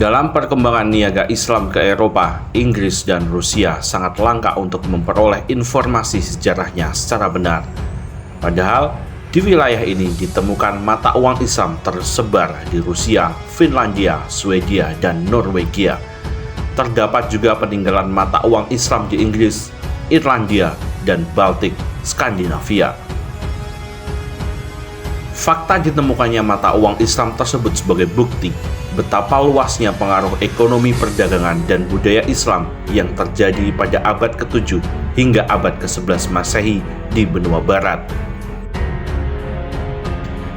Dalam perkembangan niaga Islam ke Eropa, Inggris dan Rusia sangat langka untuk memperoleh informasi sejarahnya secara benar. Padahal, di wilayah ini ditemukan mata uang Islam tersebar di Rusia, Finlandia, Swedia, dan Norwegia. Terdapat juga peninggalan mata uang Islam di Inggris, Irlandia, dan Baltik, Skandinavia. Fakta ditemukannya mata uang Islam tersebut sebagai bukti betapa luasnya pengaruh ekonomi perdagangan dan budaya Islam yang terjadi pada abad ke-7 hingga abad ke-11 Masehi di benua barat.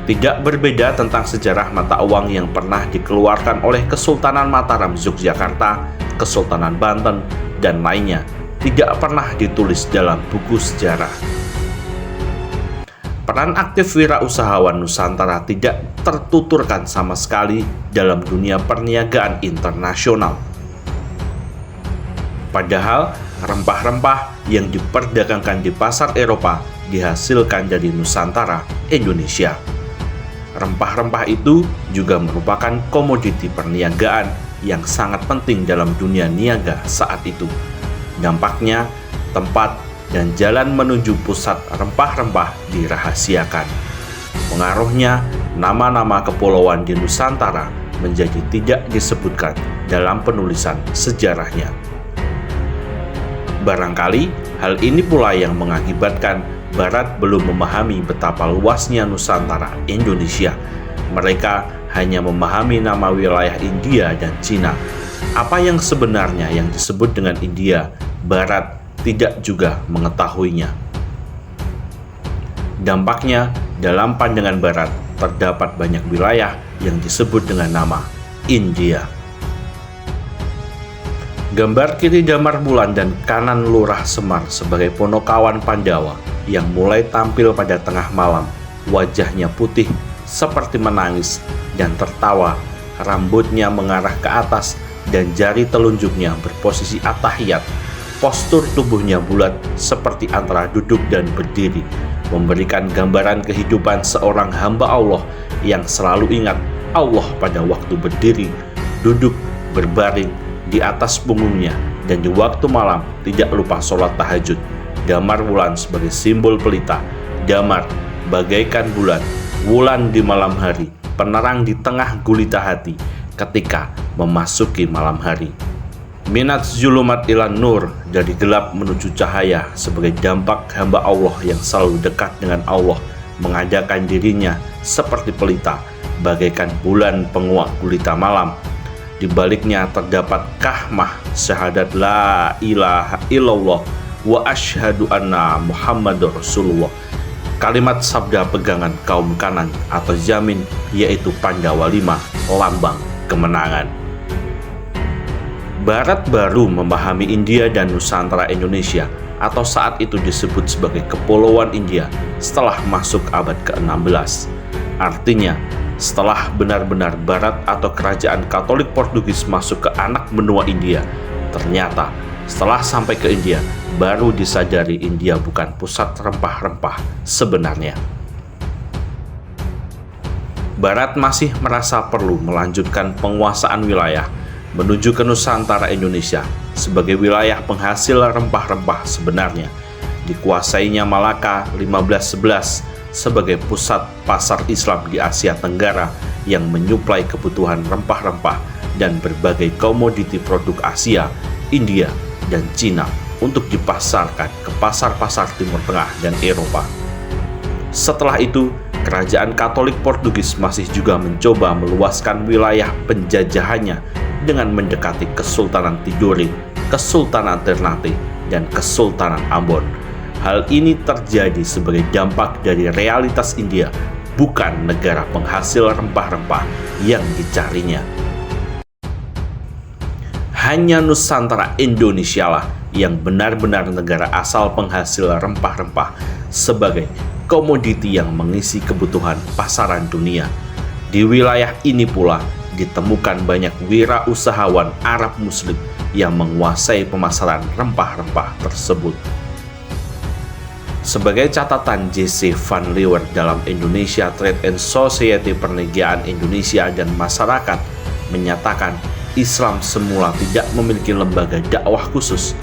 Tidak berbeda tentang sejarah mata uang yang pernah dikeluarkan oleh Kesultanan Mataram Yogyakarta, Kesultanan Banten, dan lainnya, tidak pernah ditulis dalam buku sejarah. Peran aktif wirausahawan Nusantara tidak tertuturkan sama sekali dalam dunia perniagaan internasional. Padahal, rempah-rempah yang diperdagangkan di pasar Eropa dihasilkan dari Nusantara, Indonesia. Rempah-rempah itu juga merupakan komoditi perniagaan yang sangat penting dalam dunia niaga saat itu. Dampaknya, tempat dan jalan menuju pusat rempah-rempah dirahasiakan. Pengaruhnya, nama-nama kepulauan di Nusantara menjadi tidak disebutkan dalam penulisan sejarahnya. Barangkali hal ini pula yang mengakibatkan Barat belum memahami betapa luasnya Nusantara Indonesia. Mereka hanya memahami nama wilayah India dan Cina. Apa yang sebenarnya yang disebut dengan India, Barat tidak juga mengetahuinya. Dampaknya, dalam pandangan Barat, terdapat banyak wilayah yang disebut dengan nama India. Gambar kiri Damar Wulan dan kanan Lurah Semar sebagai Ponokawan Pandawa yang mulai tampil pada tengah malam. Wajahnya putih seperti menangis dan tertawa, rambutnya mengarah ke atas dan jari telunjuknya berposisi at-tahiyat. Postur tubuhnya bulat seperti antara duduk dan berdiri, memberikan gambaran kehidupan seorang hamba Allah yang selalu ingat Allah pada waktu berdiri, duduk, berbaring di atas punggungnya, dan di waktu malam tidak lupa sholat tahajud. Damar Wulan sebagai simbol pelita. Damar bagaikan bulan, wulan di malam hari, penerang di tengah gulita hati ketika memasuki malam hari. Minat zulumat ilan nur, dari gelap menuju cahaya, sebagai dampak hamba Allah yang selalu dekat dengan Allah, mengadakan dirinya seperti pelita, bagaikan bulan penguak gulita malam. Di baliknya terdapat kahmah syahadat la ilaha illallah wa asyhadu anna Muhammadur Rasulullah. Kalimat sabda pegangan kaum kanan atau jamin, yaitu Pandawa 5, lambang kemenangan. Barat baru memahami India dan Nusantara Indonesia, atau saat itu disebut sebagai Kepulauan India, setelah masuk abad ke-16. Artinya, setelah benar-benar Barat atau Kerajaan Katolik Portugis masuk ke anak benua India, ternyata setelah sampai ke India, baru disadari India bukan pusat rempah-rempah sebenarnya. Barat masih merasa perlu melanjutkan penguasaan wilayah menuju ke Nusantara Indonesia sebagai wilayah penghasil rempah-rempah sebenarnya. Dikuasainya Malaka 1511 sebagai pusat pasar Islam di Asia Tenggara yang menyuplai kebutuhan rempah-rempah dan berbagai komoditi produk Asia, India, dan Cina untuk dipasarkan ke pasar-pasar Timur Tengah dan Eropa. Setelah itu, Kerajaan Katolik Portugis masih juga mencoba meluaskan wilayah penjajahannya dengan mendekati Kesultanan Tidore, Kesultanan Ternate, dan Kesultanan Ambon. Hal ini terjadi sebagai dampak dari realitas India, bukan negara penghasil rempah-rempah yang dicarinya. Hanya Nusantara Indonesia lah yang benar-benar negara asal penghasil rempah-rempah sebagai komoditi yang mengisi kebutuhan pasaran dunia. Di wilayah ini pula ditemukan banyak wirausahawan Arab Muslim yang menguasai pemasaran rempah-rempah tersebut. Sebagai catatan J.C. Van Leeuwen dalam Indonesia Trade and Society Perniagaan Indonesia dan Masyarakat menyatakan Islam semula tidak memiliki lembaga dakwah khusus,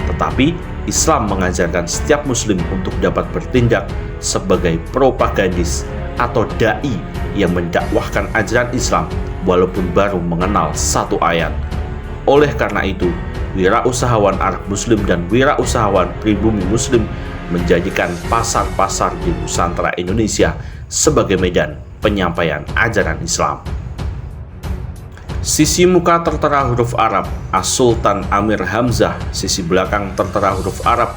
tetapi Islam mengajarkan setiap muslim untuk dapat bertindak sebagai propagandis atau dai yang mendakwahkan ajaran Islam walaupun baru mengenal satu ayat. Oleh karena itu, wirausahawan Arab Muslim dan wirausahawan pribumi Muslim menjadikan pasar-pasar di Nusantara Indonesia sebagai medan penyampaian ajaran Islam. Sisi muka tertera huruf Arab As-Sultan Amir Hamzah, sisi belakang tertera huruf Arab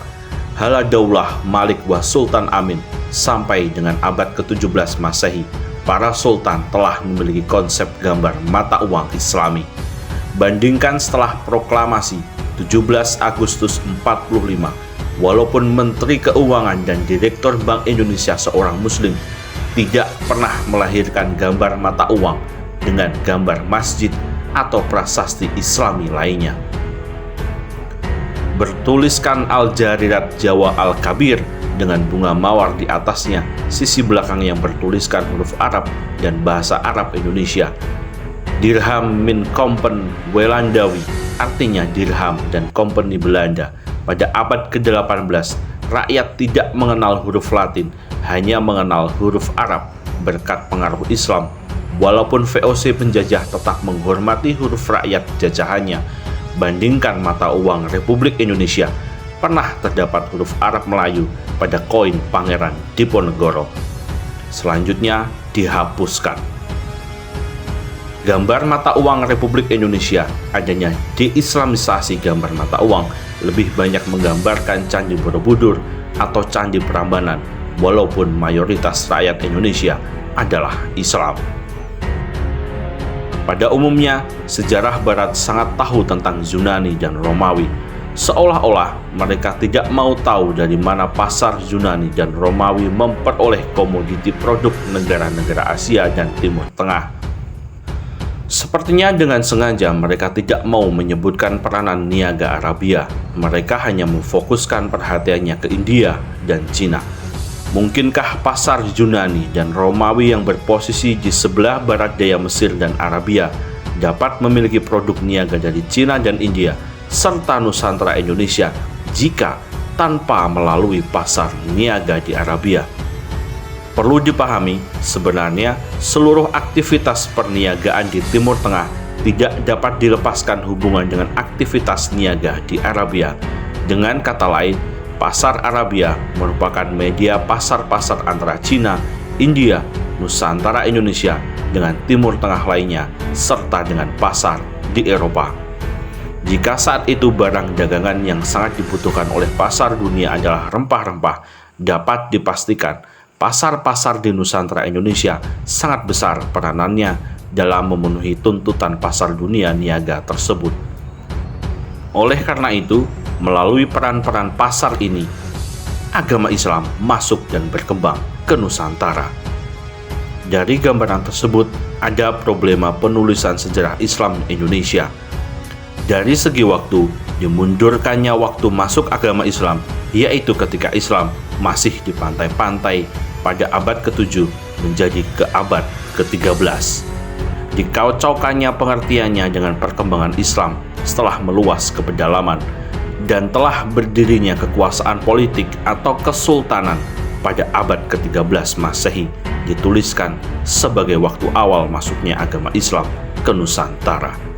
Haladaulah Malik wa Sultan Amin. Sampai dengan abad ke-17 Masehi, para sultan telah memiliki konsep gambar mata uang Islami. Bandingkan setelah proklamasi 17 Agustus 45, walaupun Menteri Keuangan dan Direktur Bank Indonesia seorang Muslim tidak pernah melahirkan gambar mata uang dengan gambar masjid atau prasasti Islami lainnya. Bertuliskan Al-Jarirat Jawa Al-Kabir dengan bunga mawar di atasnya, sisi belakang yang bertuliskan huruf Arab dan bahasa Arab Indonesia. Dirham min Kompen Welandawi, artinya dirham dan kompeni Belanda. Pada abad ke-18, rakyat tidak mengenal huruf Latin, hanya mengenal huruf Arab berkat pengaruh Islam. Walaupun VOC penjajah tetap menghormati huruf rakyat jajahannya, bandingkan mata uang Republik Indonesia, pernah terdapat huruf Arab Melayu pada koin Pangeran Diponegoro. Selanjutnya dihapuskan. Gambar mata uang Republik Indonesia, adanya deislamisasi gambar mata uang, lebih banyak menggambarkan Candi Borobudur atau Candi Prambanan, walaupun mayoritas rakyat Indonesia adalah Islam. Pada umumnya, sejarah Barat sangat tahu tentang Yunani dan Romawi. Seolah-olah mereka tidak mau tahu dari mana pasar Yunani dan Romawi memperoleh komoditi produk negara-negara Asia dan Timur Tengah. Sepertinya dengan sengaja mereka tidak mau menyebutkan peranan niaga Arabia. Mereka hanya memfokuskan perhatiannya ke India dan Cina. Mungkinkah pasar Yunani dan Romawi yang berposisi di sebelah barat daya Mesir dan Arabia dapat memiliki produk niaga dari Cina dan India serta Nusantara Indonesia jika tanpa melalui pasar niaga di Arabia? Perlu dipahami, sebenarnya seluruh aktivitas perniagaan di Timur Tengah tidak dapat dilepaskan hubungan dengan aktivitas niaga di Arabia. Dengan kata lain, pasar Arabia merupakan media pasar-pasar antara Cina, India, Nusantara Indonesia dengan Timur Tengah lainnya, serta dengan pasar di Eropa. Jika saat itu barang dagangan yang sangat dibutuhkan oleh pasar dunia adalah rempah-rempah, dapat dipastikan pasar-pasar di Nusantara Indonesia sangat besar peranannya dalam memenuhi tuntutan pasar dunia niaga tersebut. Oleh karena itu, melalui peran-peran pasar ini, agama Islam masuk dan berkembang ke Nusantara. Dari gambaran tersebut, ada problema penulisan sejarah Islam Indonesia. Dari segi waktu, dimundurkannya waktu masuk agama Islam, yaitu ketika Islam masih di pantai-pantai pada abad ke-7 menjadi ke abad ke-13. Dikaucaukannya pengertiannya dengan perkembangan Islam setelah meluas ke pedalaman, dan telah berdirinya kekuasaan politik atau kesultanan pada abad ke-13 Masehi, dituliskan sebagai waktu awal masuknya agama Islam ke Nusantara.